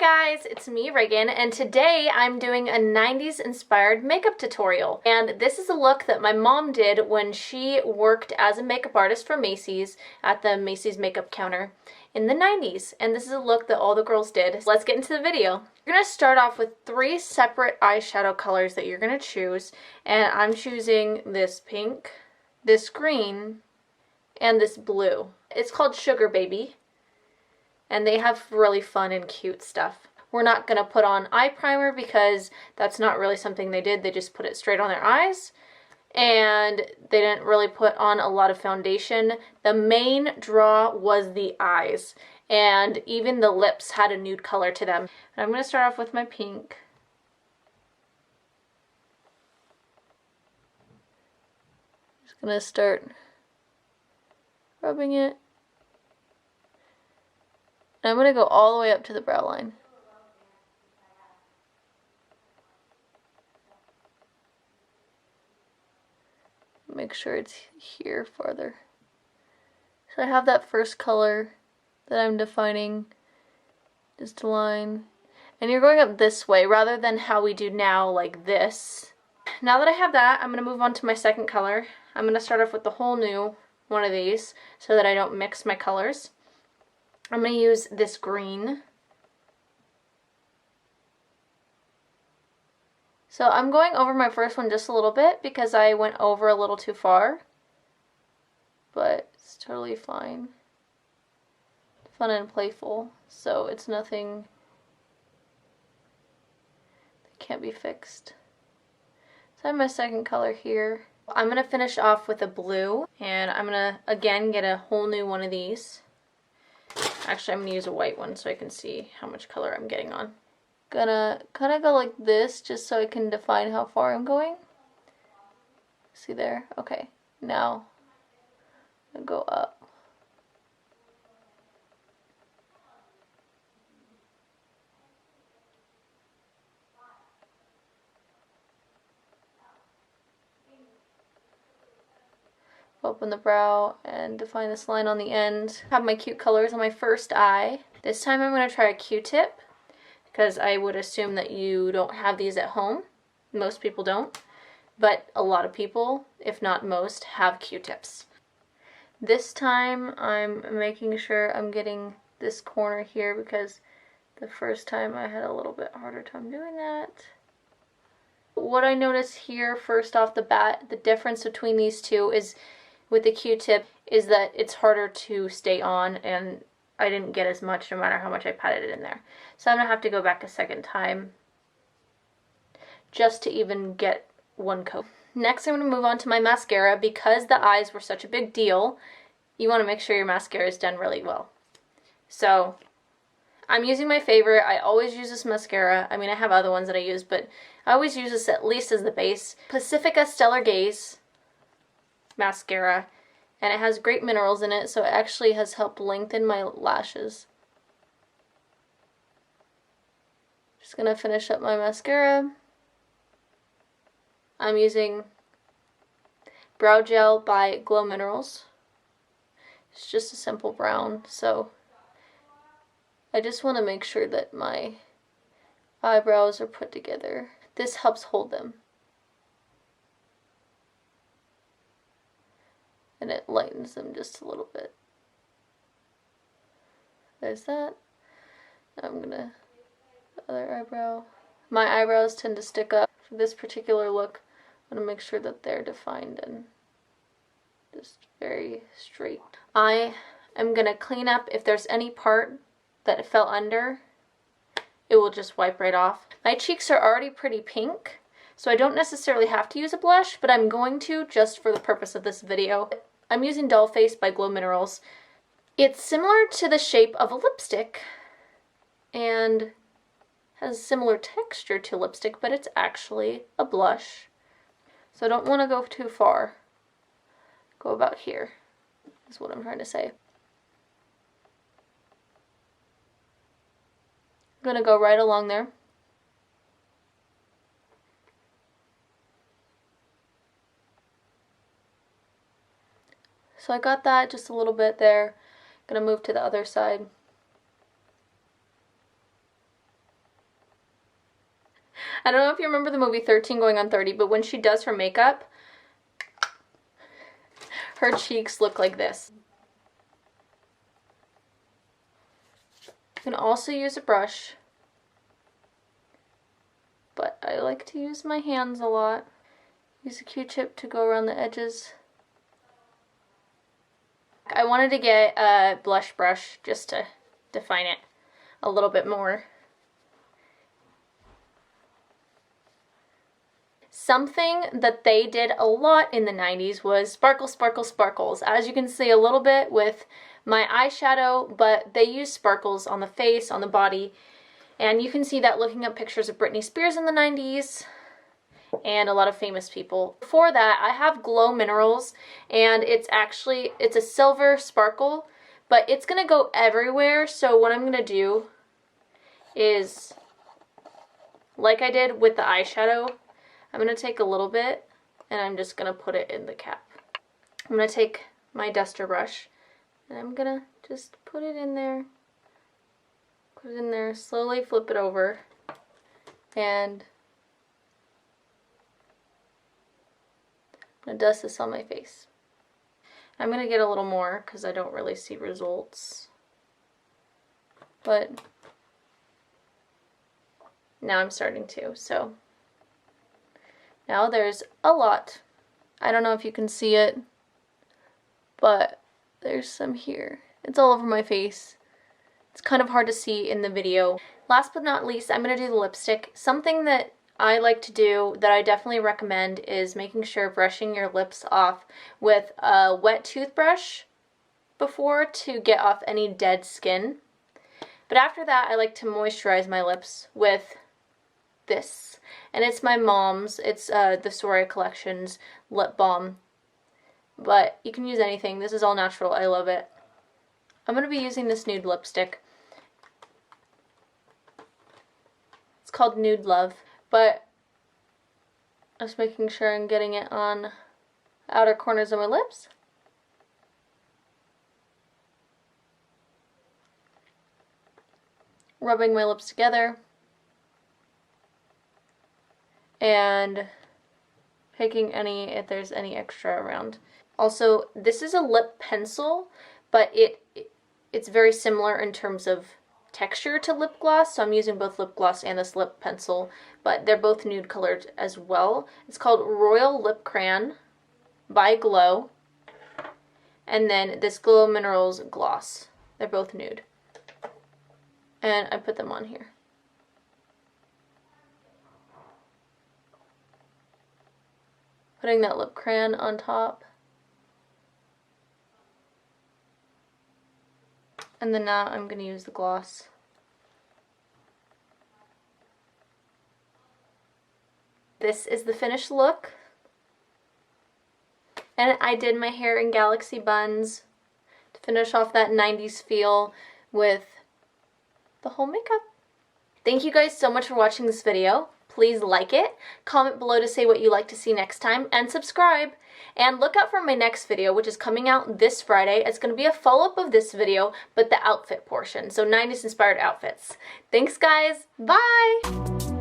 Hi guys, it's me, Reagan, and today I'm doing a 90s inspired makeup tutorial. And this is a look that my mom did when she worked as a makeup artist for Macy's at the Macy's makeup counter in the 90s. And this is a look that all the girls did. Let's get into the video. You're going to start off with 3 separate eyeshadow colors that you're going to choose. And I'm choosing this pink, this green, and this blue. It's called Sugarbaby. And they have really fun and cute stuff. We're not going to put on eye primer because that's not really something they did. They just put it straight on their eyes. And they didn't really put on a lot of foundation. The main draw was the eyes. And even the lips had a nude color to them. And I'm going to start off with my pink. Just going to start rubbing it. And I'm going to go all the way up to the brow line. Make sure it's here farther. So I have that first color that I'm defining, just a line. And you're going up this way rather than how we do now, like this. Now that I have that, I'm going to move on to my second color. I'm going to start off with the whole new one of these so that I don't mix my colors. I'm going to use this green. So I'm going over my first one just a little bit because I went over a little too far. But it's totally fine. Fun and playful, so it's nothing that can't be fixed. So I have my second color here. I'm going to finish off with a blue, and I'm going to again get a whole new one of these. Actually, I'm going to use a white one so I can see how much color I'm getting on. Gonna kind of go like this just so I can define how far I'm going. See there? Okay. Now, I'm going to go up. Open the brow and define this line on the end. Have my cute colors on my first eye. This time I'm going to try a Q-tip because I would assume that you don't have these at home. Most people don't, but a lot of people, if not most, have Q-tips. This time I'm making sure I'm getting this corner here because the first time I had a little bit harder time doing that. What I notice here first off the bat, the difference between these two is with the Q-tip is that it's harder to stay on, and I didn't get as much no matter how much I patted it in there. So I'm going to have to go back a second time just to even get one coat. Next I'm going to move on to my mascara. Because the eyes were such a big deal, you want to make sure your mascara is done really well. So I'm using my favorite. I always use this mascara. I mean, I have other ones that I use, but I always use this at least as the base. Pacifica Stellar Gaze mascara, and it has great minerals in it, so it actually has helped lengthen my lashes. Just gonna finish up my mascara. I'm using Brow Gel by GloMinerals. It's just a simple brown, so I just want to make sure that my eyebrows are put together. This helps hold them. And it lightens them just a little bit. There's that. Now I'm gonna, the other eyebrow. My eyebrows tend to stick up. For this particular look, I'm gonna make sure that they're defined and just very straight. I am gonna clean up if there's any part that fell under, it will just wipe right off. My cheeks are already pretty pink, so I don't necessarily have to use a blush, but I'm going to just for the purpose of this video. I'm using Doll Face by GloMinerals. It's similar to the shape of a lipstick and has similar texture to lipstick, but it's actually a blush. So I don't want to go too far. Go about here, is what I'm trying to say. I'm going to go right along there. So I got that just a little bit there. Gonna move to the other side. I don't know if you remember the movie 13 Going on 30, but when she does her makeup, her cheeks look like this. You can also use a brush, but I like to use my hands a lot. Use a Q-tip to go around the edges. I wanted to get a blush brush just to define it a little bit more. Something that they did a lot in the 90s was sparkle, sparkle, sparkles. As you can see a little bit with my eyeshadow, but they used sparkles on the face, on the body. And you can see that looking up pictures of Britney Spears in the 90s and a lot of famous people. Before that, I have GloMinerals, and it's a silver sparkle, but it's gonna go everywhere. So what I'm gonna do is, like I did with the eyeshadow, I'm going to take a little bit and I'm just going to put it in the cap. I'm going to take my duster brush and I'm going to just put it in there. Put it in there, slowly flip it over, and I'm going to dust this on my face. I'm going to get a little more because I don't really see results. But now I'm starting to, so now there's a lot. I don't know if you can see it, but there's some here. It's all over my face. It's kind of hard to see in the video. Last but not least, I'm going to do the lipstick. Something that I like to do that I definitely recommend is making sure brushing your lips off with a wet toothbrush before to get off any dead skin. But after that, I like to moisturize my lips with this, and it's my mom's. It's the Soria Collection's lip balm, but you can use anything. This is all natural. I love it. I'm going to be using this Nude lipstick. It's called Nude Love, but just making sure I'm getting it on the outer corners of my lips. Rubbing my lips together. And picking any, if there's any extra around. Also, this is a lip pencil, but it's very similar in terms of texture to lip gloss, so I'm using both lip gloss and this lip pencil, but they're both nude colored as well. It's called Royal Lip Crayon by Glow, and then this GloMinerals gloss. They're both nude. And I put them on here. Putting that lip crayon on top. And then now I'm going to use the gloss. This is the finished look. And I did my hair in galaxy buns to finish off that 90s feel with the whole makeup. Thank you guys so much for watching this video. Please like it, comment below to say what you'd like to see next time, and subscribe. And look out for my next video, which is coming out this Friday. It's going to be a follow-up of this video, but the outfit portion. So 90s inspired outfits. Thanks guys, bye!